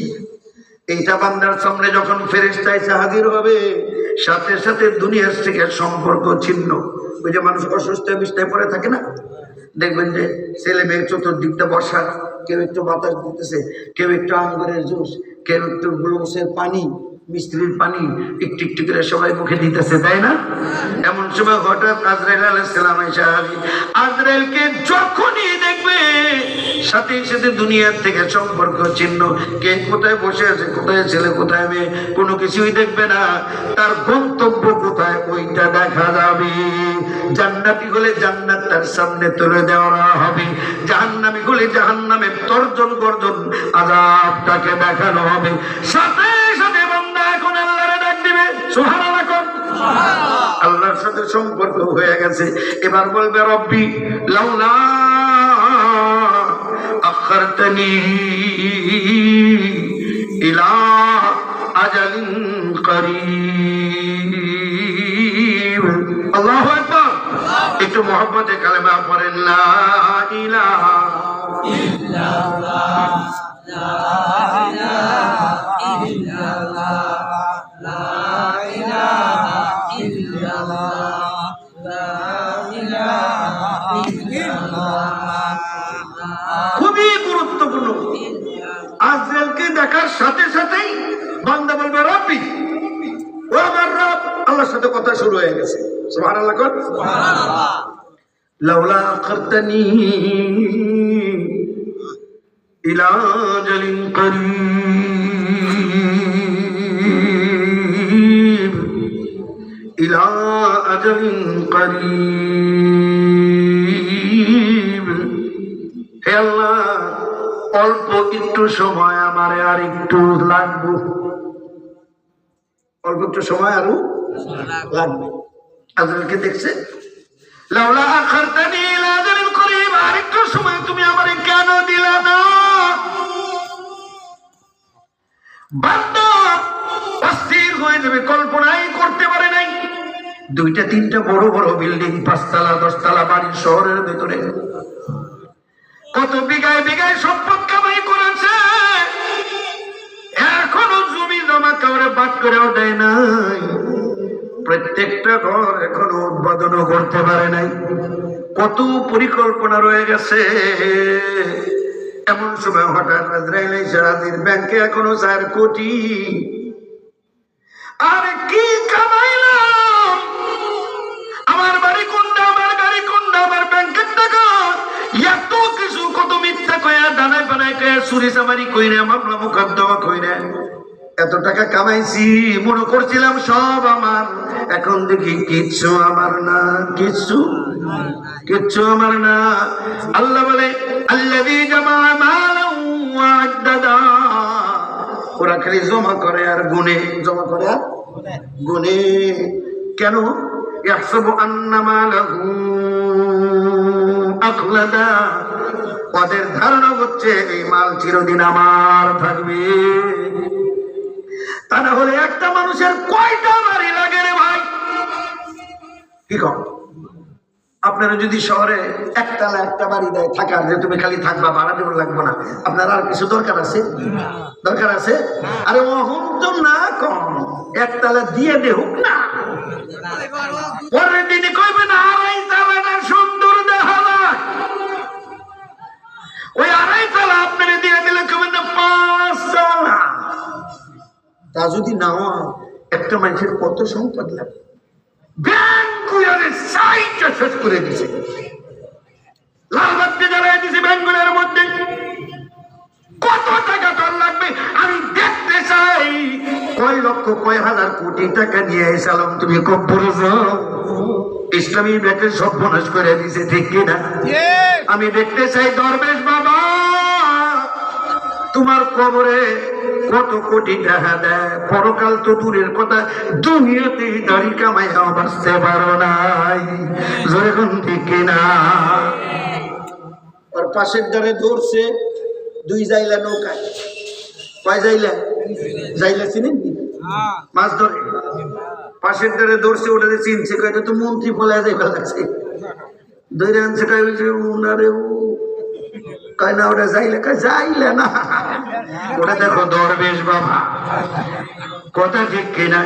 এইটা বান্দার সামনে যখন ফেরেশতা এসে হাজির হবে, সাথে সাথে দুনিয়ার থেকে সম্পর্ক ছিন্ন। ওই যে মানুষ অসুস্থ বিছানায় পড়ে থাকে না, দেখবেন যে ছেলে মেয়ে চতুর্দিকটা বসা, কেউ একটু বাতাস দিতেছে, কেউ একটু আঙ্গুরের জুস, কেউ একটু গ্লুকোজের পানি, মিস্ত্রির পানি একটু একটু করে সবাই মুখে দিতেছে, তাই না? এমন সময় হঠাৎ আজরাইল আলাইহিস সালাম এসে হাজির। আজরাইলকে যখনই দেখবে, সাথে সাথে দুনিয়ার থেকে সম্পর্ক ছিন্ন। কে কোথায় বসে আছে, কোথায় ছেলে, কোথায় মেয়ে, কোনো কিছুই দেখবে না। তার গন্তব্য কোথায় ওইটা দেখা যাবে। জান্নাতি হলে জান্নাত তার সামনে তুলে দেওয়া হবে, জাহান্নামী হলে জাহান্নামের তর্জন গর্জন আযাব তাকে দেখানো হবে। সাথে সাথে বান্দা এখন আল্লাহরে ডাক দিবে, সুবহানাল্লাহ কর। আল্লাহর সাথে সম্পর্ক হয়ে গেছে। এবার বলবে রব্বি লাউলা আখারতানি ইলা আজালিন করিব। আল্লাহু আকবার। একটু মুহাব্বতে কালেমা পড়েন, লা ইলাহা ইল্লাল্লাহ, লা ইলাহা ইল্লাল্লাহ, লা ইলাহা ইল্লাল্লাহ, লা ইলাহা ইল্লাল্লাহ। খুবই গুরুত্বপূর্ণ। আজরাইলকে দেখার সাথে সাথেই বান্দা বলবে রব্বি, ও আমার রব। আল্লাহর সাথে কথা শুরু হয়ে গেছে। সুবহানাল্লাহ কর। সুবহানাল্লাহ। লাউলা আখারতানি ইলা আজালিন করিব, ইলা আজালিন করিব। হে আল্লাহ, অল্প একটু সময় আমারে আর একটু লাগবে, অল্প একটু সময় আরো লাগবে। আজরাইলকে দেখছে, লাউলা আখারতানি ইলা আজালিন করিব, আরেকটু সময় তুমি আমারে কেন দিলা না? বান্দা অস্থির হয়ে যাবে, কল্পনাই করতে পারে নাই। দুইটা তিনটা বড় বড় বিল্ডিং, 5 তলা 10 তলা বাড়ি শহরের ভেতরে, কত বিঘায় বিঘায় সম্পদ কামাই করেছে, এখনো জমি জমা কাউরে বাদ করেও দেয় নাই। প্রত্যেকটা ঘর এখনো উদ্বোধনও করতে পারে নাই। কত পরিকল্পনা রয়ে গেছে। এমন সময় হঠাৎ আজরাইল এসে হাজির, ব্যাংকে এখনো 4 কোটি। আরে কি কামাইলাম, আমার বাড়ি কোনটা, আমার গাড়ি কোনটা, আমার ব্যাংকের টাকা, এত কিছু, কত মিথ্যা কইয়া দানায় বানায় কইয়া চুরি চামারি কইরা মামলা মোকদ্দমা কইরা এত টাকা কামাইছি, মনে করছিলাম সব আমার। এখন দেখি কিচ্ছু আমার না, কিচ্ছু আমার না। আল্লাহ বলে আল্লাযী জামা মালান ওয়া আদ্দাদা, ওরা খালি জমা করে আর গুনে, জমা করে আর গুনে। কেন? ইয়াহসাবু আন্না মালাহু আখলাদা, ওদের ধারণা হচ্ছে এই মাল চিরদিন আমার থাকবে। তা না হলে একটা মানুষের কয়টা বাড়ি লাগে রে ভাই? কি কম? আপনারা যদি শহরে একতলা একটা বাড়ি দেয় থাকার, যে তুমি খালি থাকবা, ভাড়া দেওয়া লাগবে না, আপনার আর কিছু দরকার আছে? দরকার আছে? আরে অহম তো না কম, একতলা দিয়ে দেহুক না, পরের দিনে কইবে না 2.5 তলা না সুন্দর দেখা যায়। ওই 2.5 তলা আপনারা দিয়ে দিলে কইবেন না 5 তলা। তা যদি না হয়, একটা মানুষের কত সম্পদ লাগে? ব্যাংকগুলোর সাইটটা শেষ করে দিছে, লালবাতি জ্বালায় দিছে ব্যাংকগুলোর মধ্যে। কত টাকা তোর লাগবে আমি দেখতে চাই। কয় লক্ষ কয় হাজার কোটি টাকা নিয়ে এসালাম, তুমি কব্বরে যাও। ইসলামী ব্যাংকের সর্বনাশ করে দিছে, ঠিক কিনা? আমি দেখতে চাই দরবেশ বাবা, তোমার কবরে কত কোটি টাকা দেয়। পরকাল তো দূরের কথা, দুনিয়াতেই দাড়ি কামাইয়াও বাঁচতে পারো নাই। জোরে কোন ঠিক কিনা? ওর পাশের দ্বারে ধরছে 2 জাইলা নৌকায়। কয় জাইলা? জাইলা চিনেন? মাছ ধরে পাশের দ্বারে ধরছে, ওটাতে চিনছে, কয়টা তো মন্ত্রী ফলে যাইবা লাগছে, ধরে আনছে। কয় উনারে কয় না ওটা যাইলে, কয় যাইলে না, ওটা দেখো দরবেশ বাবা। কথা ঠিক কিনা?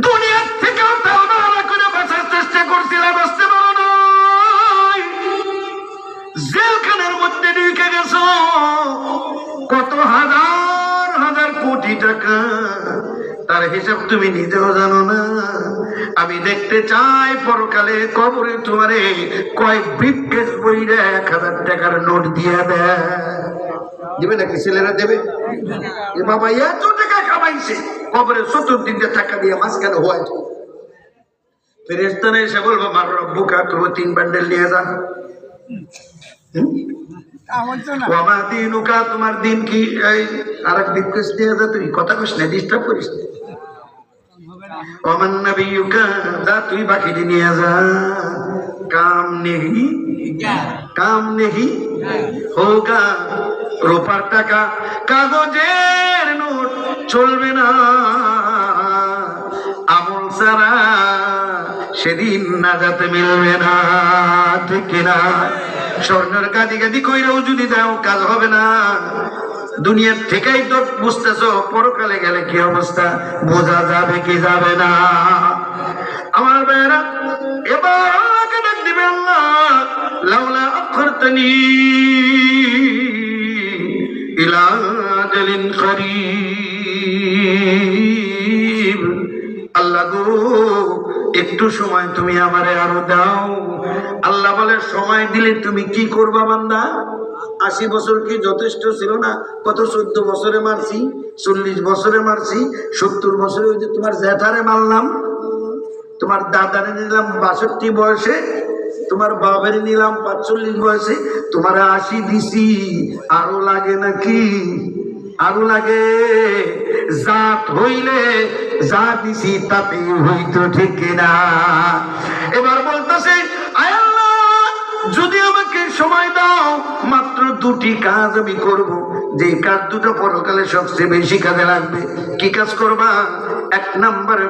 দুনিয়ার থেকেও তাওবা করে বাঁচার চেষ্টা করছিলাম, বাঁচতে পারো নাই। জেলখানার মধ্যে ঢুকে গেছো, কত হাজার হাজার কোটি টাকা, তার হিসাব তুমি নিজেও জানো না। আমি দেখতে চাই পরকালে কবরে তোমারে কয় ব্রিফকেস বইরে 1000 টাকার নোট দিয়ে দিবে নাকি? ছেলেরা দেবে? এ বাবা এত টাকা কামাইছে, কবরে 70 দিনটা টাকা দিয়ে মাঝখানে হয়। ফেরেশতারা এসে বলবো মার রব্বুকা, তুমি 3 বান্ডেল নিয়ে যান। ওয়ামা দিনুকা, তোমার দিন কি? আরেক ব্রিফকেস নিয়ে যা, তুই কথা কইস না, ডিস্টার্ব করিস না। ওমান নবিয়ুকা, যা তুই বাকিটি নিয়ে যা। কাম নেহি হোগা, রূপার টাকা কাগজের নোট চলবে না, আমল ছাড়া সেদিন নাজাত মিলবে না, ঠিক কিনা? স্বর্ণের গাদি গাদি কইরাও যদি দাও, কাজ হবে না। দুনিয়ার থেকেই তো বুঝতেছো, পরকালে গেলে কি অবস্থা বোঝা যাবে কি যাবে না? আমার ভাইরা, এবার আল্লাহকে ডাক দিবে, আল্লাহ লাউলা আখারতানি ইলা আজালিন করিব, আল্লাহ গো একটু সময় তুমি আমারে আরো দাও। আল্লাহ বলে সময় দিলে তুমি কি করবা বান্দা? 80 বছর কি যথেষ্ট ছিল না? কত 14 বছরে মারছি, 40 বছরে মারছি, 70 বছরে ওই যে তোমার জ্যাঠারে মারলাম, তোমার দাদারে নিলাম 62 বয়সে, তোমার বাবারে নিলাম 45 বয়সে, তোমার 80 দিছি, আরো লাগে নাকি? আরো লাগে। জাত হইলে যা দিছি তাতে হইতো, ঠিক কিনা? এবার বলতেছে যদি আমাকে সময় দাও, মাত্র দুটি কাজ আমি করব, যে কাজ দুটো পরকালে সবচেয়ে বেশি কাজে লাগবে। কি কাজ করবা? এক নম্বরে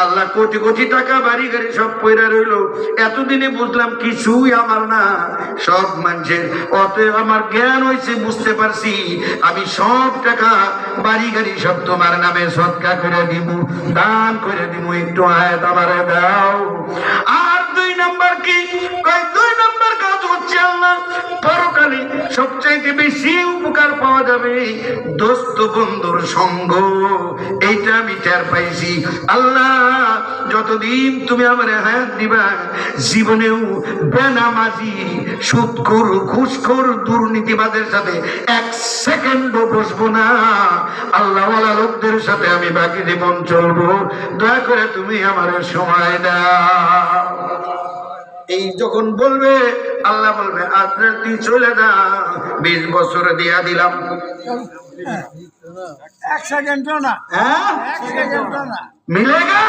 আল্লাহ কোটি কোটি টাকা বাড়ি গাড়ি সব পয়রা রইল, এতদিনে বুঝলাম কিছুই আমার না, সব মানুষের। অতএব আমার জ্ঞান হয়েছে, বুঝতে পারছি আমি সব টাকা বাড়ি গাড়ি সব তোমার নামে সদকা করে দিব, দান করে দিব, একটু আয়াত আমারে দাও। আর দুই নম্বর কি? দুই নম্বর কাজ হচ্ছে আল্লাহ পরকালে সবচাইতে বেশি উপকার পাওয়া যাবে দোস্ত বন্ধুর সঙ্গ। এইটা আমি টের পাইছি। আল্লাহ যতদিন তুমি আমার হায়াত দিবা, জীবনেও বেনামাজি, সুদখোর, ঘুষখোর, দুর্নীতিবাদের সাথে এক সেকেন্ডও বসবো না। আল্লাহওয়ালা লোকদের সাথে আমি বাকি জীবন চলবো। দয়া করে তুমি আমার সময় দাও। এই যখন বলবে, আল্লাহ বলবে আপনার তুই চলে যা, 20 বছর দিয়া দিলাম। এক সেকেন্ডও না, হ্যাঁ, এক সেকেন্ডও না। মিলেগা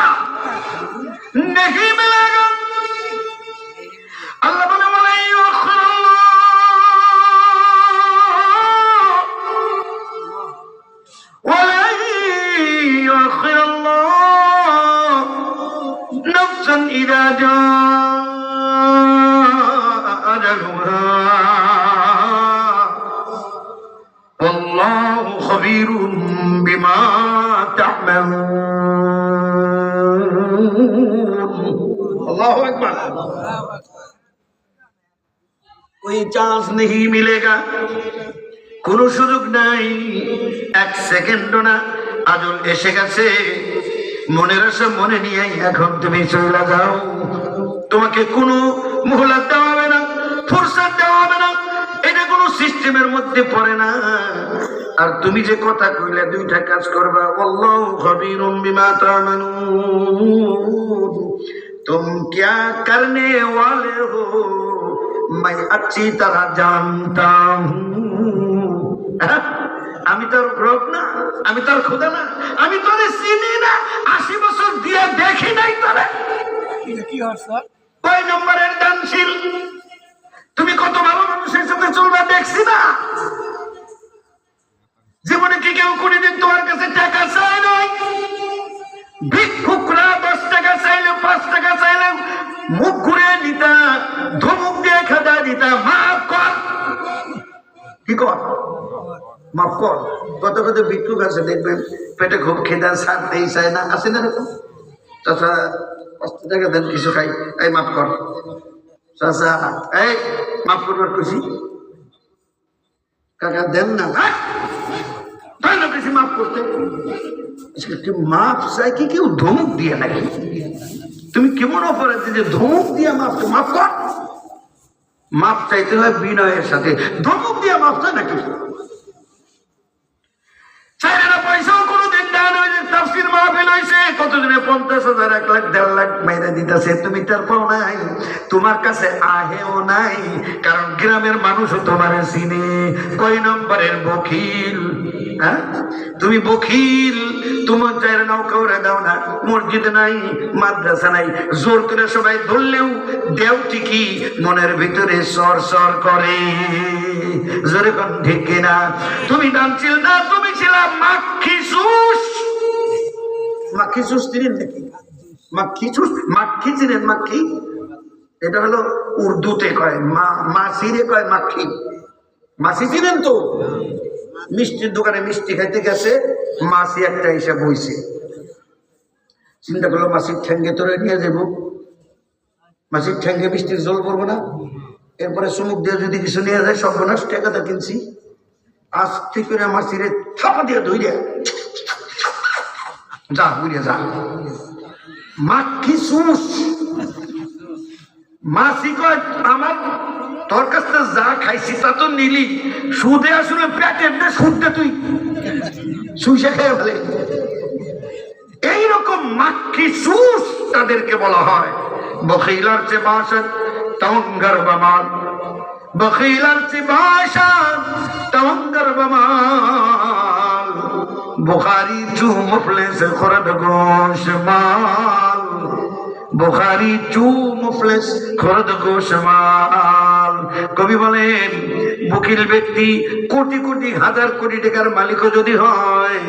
नहीं मिलेगा। अल्लाह बने يؤخر الله نفسا إذا جاء أجلها والله خبير بما تعملون। अल्लाहु अकबर। कोई चांस नहीं मिलेगा, কোনো সুযোগ নাই, এক সেকেন্ডও না। আজল এসে গেছে, মনের আশা মনে নিয়ে এখন তুমি চলে যাও। তোমাকে কোনো মোহলাত দেওয়া হবে না, ফুরসাত দেওয়া হবে না, এটা কোনো সিস্টেমের মধ্যে পড়ে না। আর তুমি যে কথা কইলে দুইটা কাজ করবা, আল্লাহু খবীরুম বিমা তা'মালুন। तुम क्या करने वाले हो मैं अच्छी तरह जानता हूँ। আমি তোর রব না, আমি তোর খোদা না, আমি তোরে চিনি না, 80 বছর দিয়ে দেখি নাই তোরে। কি হয় স্যার? কয় নম্বরের দানশীল? তুমি কত ভালো মানুষের সাথে চলবা দেখছি না। জীবনে কি কেউ কোনদিন তোমার কাছে টাকা চায় নাই? ভিক্ষুকরা 10 টাকা চাইলে, 5 টাকা চাইলে মুখ ঘুরে নিতা, ধমক দিয়ে খেদা দিতা, মাফ কর। কি কর? মাফ কর। কত কত ভিক্ষুক আছে দেখবেন, পেটে খুব খেদা, ছাড়তেই চায় না, আছে না এরকম? চাচা 5 টাকা দেন, কিছু খাই, এই মাফ কর। চাচা এই মাফ করবার খুশি, কাকা দেন না, তাই না বেশি মাফ করতে। মাফ চাই কি কেউ ধমক দিয়ে নাকি? তুমি কেমন অপরাধ যে ধমক দিয়ে মাফ কর? মাফ চাইতে হয় বিনয়ের সাথে, ধমক দিয়ে মাফ চায় নাকি? চাইলে না পয়সাও কোনোদিন দান হয়েছে, তাফসীর মাহফিল হয়েছে, কতজনে 50,000, 1 লাখ, 1.5 লাখ মাইরা দিতেছে, তুমি তার পাও নাই, তোমার কাছে আহেও নাই, কারণ গ্রামের মানুষও তোমার চিনে। কয় নম্বরের বখিল? হ্যাঁ, তুমি বখিল। তোমার চাইলে নাও, কাউরে দাও না, মসজিদ নাই, মাদ্রাসা নাই, জোর করে সবাই ধরলেও দেও ঠিকই, মনের ভিতরে সর সর করে। জোরে কোন ঠিক কিনা? তুমি দানশীল না, তুমি ছিলা মাখিসুস। মাখিসুস চিনেন নাকি? মাখিসুস, মাখি চিনেন? মাখি এটা হলো উর্দুতে কয়, মাসিরে কয় মাখি। মাসি চিনেন তো? মিষ্টির দোকানে মিষ্টি খাইতে গেছে, মাসি একটা এসে বইছে, চিন্তা করলো মাসির ঠ্যাঙ্গে তোরে নিয়ে যাবো, মাসির ঠ্যাঙ্গে মিষ্টির জল পড়বো না, এরপরে চুমুক দিয়ে যদি কিছু নিয়ে যায় সর্বনাশ, টাকাটা কিনছি। আস্তে করে মাসিরে থাপা দিয়ে ধইরে যা বুঝে যা, মাখি সুস। মাসি কয় আমার তোর কাছ থেকে যা খাইছি তা তো নিলি, সুদে আসলে প্যাকেট দে, সুদ দে, তুই সুইসে খেয়ে ফেলে। এইরকম মাখি সুস তাদেরকে বলা হয়। বখিলার চেয়ে বাসা তঙ্গার বামাল, বখিলার চেয়ে বাসা তঙ্গার বামাল, বুখারি চু মুফলিস খরদ গোশ মাল, বুখারী চু মুফলিস খরদ গোশমাল। কবি বলেন বকিল ব্যক্তি কোটি কোটি হাজার কোটি টাকার মালিকও যদি হয়,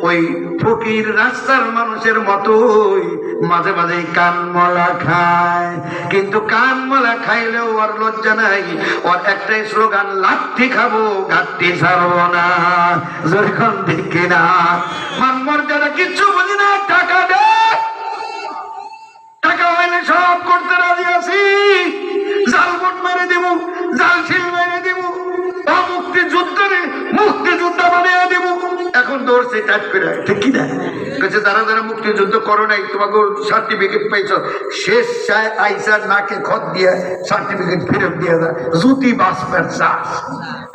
ওই ফকির রাস্তার মানুষের মতোই মাঝে মাঝে কানমলা খায়। কিন্তু কানমলা খাইলেও ওর লজ্জা নাই, ওর একটাই স্লোগান, লাঠি খাবো ঘাটতি ছাড়বো না। যেরকম ঠিক কিনা? মান মর্যাদা কিচ্ছু বুঝি না, টাকা দে, টাকা হইলে সব করতে রাজি আছি, জাল ভোট মেরে দিব, জাল ছিল মেরে দিব, মুক্তিযুদ্ধে মুক্তিযোদ্ধা বানিয়ে দিব। এখন ধরছে টাইপ করে, ঠিক কিনা? যারা যারা মুক্তিযুদ্ধ করো নাই, তোমাকে সার্টিফিকেট পাইছ, শেষ চায় আইসা নাকে খত দিয়ে সার্টিফিকেট ফেরত দিয়ে দেয়, জুতি বাঁচবার চাষ।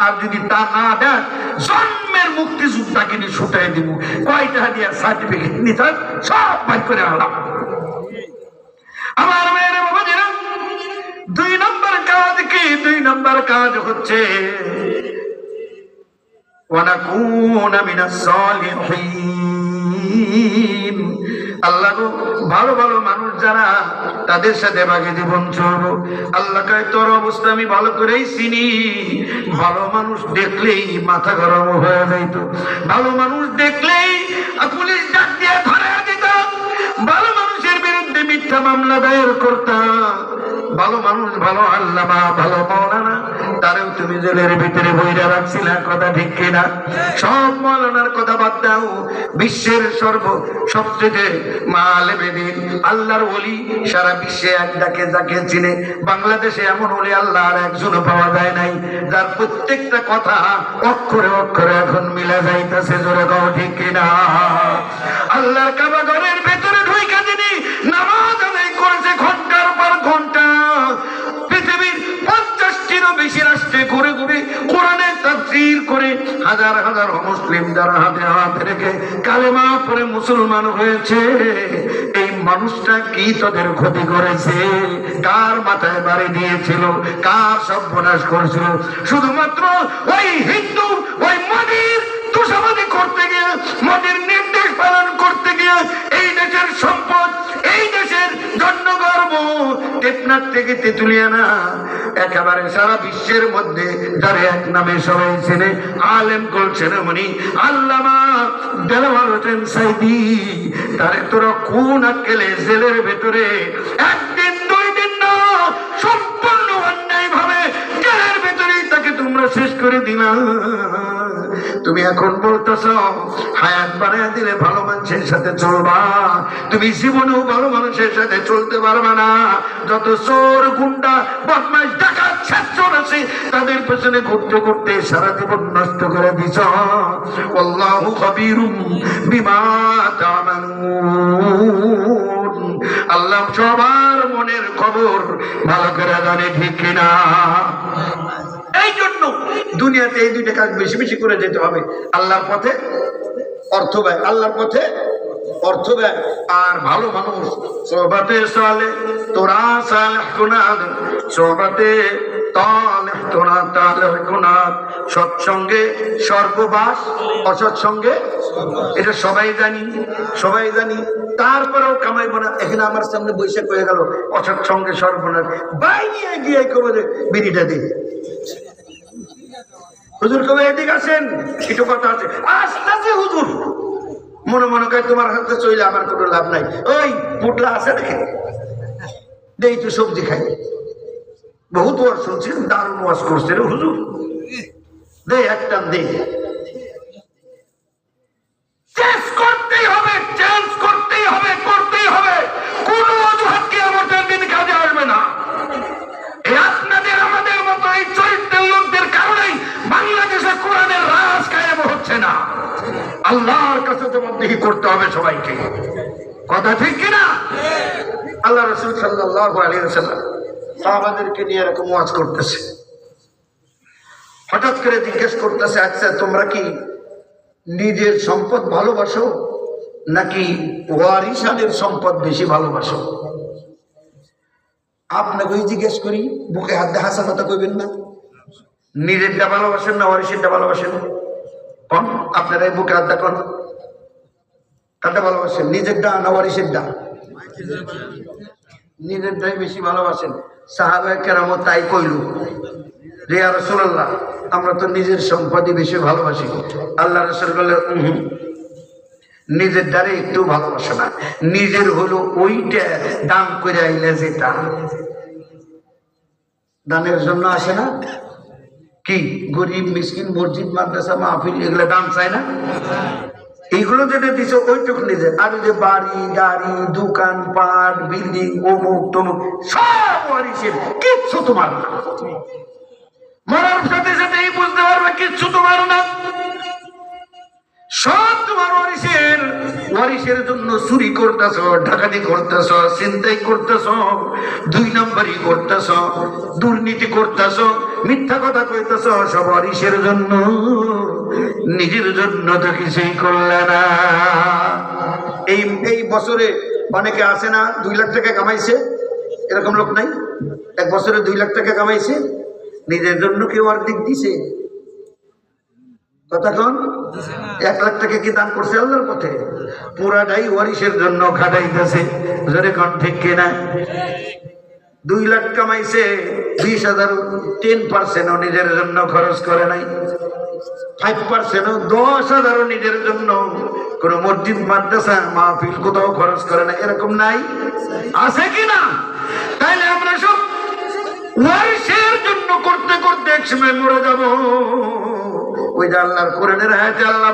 আর যদি তা না দেয়, জন্মের মুক্তিযোদ্ধাকে নিয়ে ছুটাই দিব, কয়টা দিয়ে সার্টিফিকেট নিতে সব বাই করে আলাম। আমার মেয়ের বাবাজিরা, 2 নম্বর কাজ কি? 2 নম্বর কাজ হচ্ছে ওয়ানাকুনা মিনাস সালিহিন। আল্লাহ গো, ভালো ভালো মানুষ যারা, তাদের সাথে বাগে জীবন চলবো। আল্লাহ কয় তোর অবস্থা আমি ভালো করেই চিনি। ভালো মানুষ দেখলেই মাথা গরম হয়ে যাইতো, ভালো মানুষ দেখলেই পুলিশ ডাক দিয়ে ধরে দিত, ভালো মানুষের বিরুদ্ধে মিথ্যা মামলা দায়ের করতাম। ভালো মানুষ, ভালো আল্লামা, ভালো মাওলানা, তারেও তুমি জেলের ভিতরে বইরা রাখছিলে, কথা ঠিক কিনা? সব মাওলানার কথা বাদ দাও, বিশ্বের সবচেয়ে মালেবেদিন আল্লাহর ওলি সারা বিশ্বে এক ডাকে যাকে চিনে, বাংলাদেশে এমন ওলি আল্লাহ আর একজনও পাওয়া যায় নাই, যার প্রত্যেকটা কথা অক্ষরে অক্ষরে এখন মিলে যাইতেছে। জোরে গাও ঠিক কিনা? আল্লাহর কাবা ঘরের ভেতরে ঢুইকা তিনি নামাজ আদায় করেছে ঘন্টার পর ঘন্টা। পৃথিবীর 50টিরও বেশি রাষ্ট্রে ঘুরে ঘুরে কোরআনের তাফসীর করে হাজার হাজার মুসলিম যারা হাতে হাত রেখে কালেমা পড়ে মুসলমান হয়েছে। এই মানুষটা কি তাদের ক্ষতি করেছে? কার মাথায় বাড়ি দিয়েছিল? কার সর্বনাশ করেছিল? শুধুমাত্র ওই হিন্দু, ওই মোদীর তুষাবাদী করতে গিয়ে, মোদীর নির্দেশ পালন করতে গিয়ে এই দেশের সম্পদ, এই দেশের জন্মগর্ব টেকনাফ থেকে তেতুলিয়ানা একেবারে সারা বিশ্বের মধ্যে যারা এক নামে সবাই চেনে, আলেম গোল সেনামণি আল্লামা দেলাওয়ার হোসেন সাইদি, তারে তোরা কোন আক্কেলে জেলের ভেতরে 1 দিন 2 দিন না, সম্পূর্ণ অন্যায় ভাবে জেলের ভেতরেই তাকে তোমরা শেষ করে দিলা। তুমি এখন বলতেছ হায়াত বাড়াইয়া দিলে ভালো মানুষের সাথে চলবা, তুমি জীবনেও ভালো মানুষের সাথে চলতে পারবে না। যত চোর, গুন্ডা, বদমাইশ, ডাকাত, ছাত্র আছে, তাদের পেছনে ঘুরতে ঘুরতে সারা জীবন নষ্ট করে দিছ। আল্লাহু খাবীরুম বিমা তা'মালুন। আল্লাহ সবার মনের খবর ভালো করে জানে, ঠিক কিনা? এই জন্য দুনিয়াতে এই 2টা কাজ বেশি বেশি করে যেতে হবে। আল্লাহর পথে অর্থ ব্যয়, আল্লাহর পথে অর্থ ব্যয়, আর ভালো মানুষ সোহবতে সালেহ তোরা সালেহ কুনাদ, সোহবতে তালেহ তোরা তালেহ কুনাদ। সৎসঙ্গে স্বর্গবাস, অসৎসঙ্গে, এটা সবাই জানি, সবাই জানি। তারপরেও কামাইব না। এখানে আমার সামনে বৈশাখ হয়ে গেল, অসৎসঙ্গে সর্বনাশ। বাইরে গিয়ে কবে বিড়িটা দিই, হুজুর কবে এদিকে আসেন, একটু কথা আছে, আসতেছে হুজুর। মনে মনে করে তোমার হাতে চলে আমার কোনো লাভ নাই। ওই পুটলা আছে দেখে দেই তো সবজি খাই। বহুত ওয়াজ শুনছি, দারুণ ওয়াজ করছে রে হুজুর, দে একটা দে। চেঞ্জ করতেই হবে, চেঞ্জ করতেই হবে, করতেই হবে। কোন অজুহাত কিয়ামতের দিন কাজে আসবে না। এই আপনাদের আমাদের মতো এই চরিত্রের লোকদের কারণেই বাংলাদেশে কোরআনের রাজ কায়েম হচ্ছে না। আল্লাহর কাছে জবাবদিহি করতে হবে সবাইকে, কথা ঠিক কিনা? আল্লাহ রাসূল সাল্লাল্লাহু আলাইহি ওয়াসাল্লাম সাহাবাদেরকে নিয়ে এরকম ওয়াজ করতেছে। হঠাৎ করে জিজ্ঞেস করতেছে, আচ্ছা তোমরা কি নিজের সম্পদ ভালোবাসো নাকি ওয়ারিসানের সম্পদ বেশি ভালোবাসো? আপনাকে ওই জিজ্ঞেস করি, বুকে হাত দিয়ে হাসা কথা কইবেন না। নিজেরটা ভালোবাসেন না ওয়ারিসেরটা ভালোবাসেন? কোন আপনারা বুকে হাত দেখুন, কাটা ভালোবাসেন, নিজেরটা না ওয়ারিসেরটা? নিজেরটাই বেশি ভালোবাসেন। সাহাবায়ে কেরাম তাই কইল যে ইয়া রাসূলুল্লাহ আমরা তো নিজের সম্পদই বেশি ভালোবাসি। আল্লাহ রাসূল বললেন নিজের দ্বারে একটু ভালোবাসে না, নিজের হলো ওইটা দান করে আইলে যেটা দানের জন্য আসে না কি গরিব মিসকিন মসজিদ মাদ্রাসা মাহফিল এগুলো দান চায় না, এইগুলো যেটা দিছে ওইটুকু নিজে। আর যে বাড়ি গাড়ি দোকান পাট বিল্ডিং অমুক তমুক সব ওয়ারিসের, কিচ্ছু তোমার না। মরার সাথে সাথে এই বুঝতে পারবে কিচ্ছু তোমার না, সব তোমার ওয়ারিসের। ওয়ারিসের জন্য চুরি করতেছ, ডাকাতি করতেছ, ছিনতাই করতেছ, 2 নম্বরই করতেছ, দুর্নীতি করতেছ, মিথ্যা কথা কইতেছ, সব ওয়ারিসের জন্য, নিজের জন্য তো কিছুই করলে না। এই বছরে অনেকে আছে না 2 লাখ টাকা কামাইছে, এরকম লোক নাই? এক বছরে 2 লাখ টাকা কামাইছে, নিজের জন্য কেউ অর্ধেক দিছে? কথা কন, 1 লাখ টাকা কি দান করছে আল্লাহর পথে? পুরাটাই ওয়ারিসের জন্য খাটাইতেছে। জোরে কন ঠিক কিনা? 2 লাখ কামাইছে, 20,000 10% নিজের জন্য খরচ করে নাই, 5% 10,000 নিজের জন্য কোন মসজিদ মাদ্রাসা মাহফিল কোথাও খরচ করে না। এরকম নাই? আছে কিনা? তাইলে আমরা সব ওয়ারিসের জন্য করতে করতে একসময় মরে যাব। ওই যে আল্লাহর কোরআনের আয়াতে আল্লাহ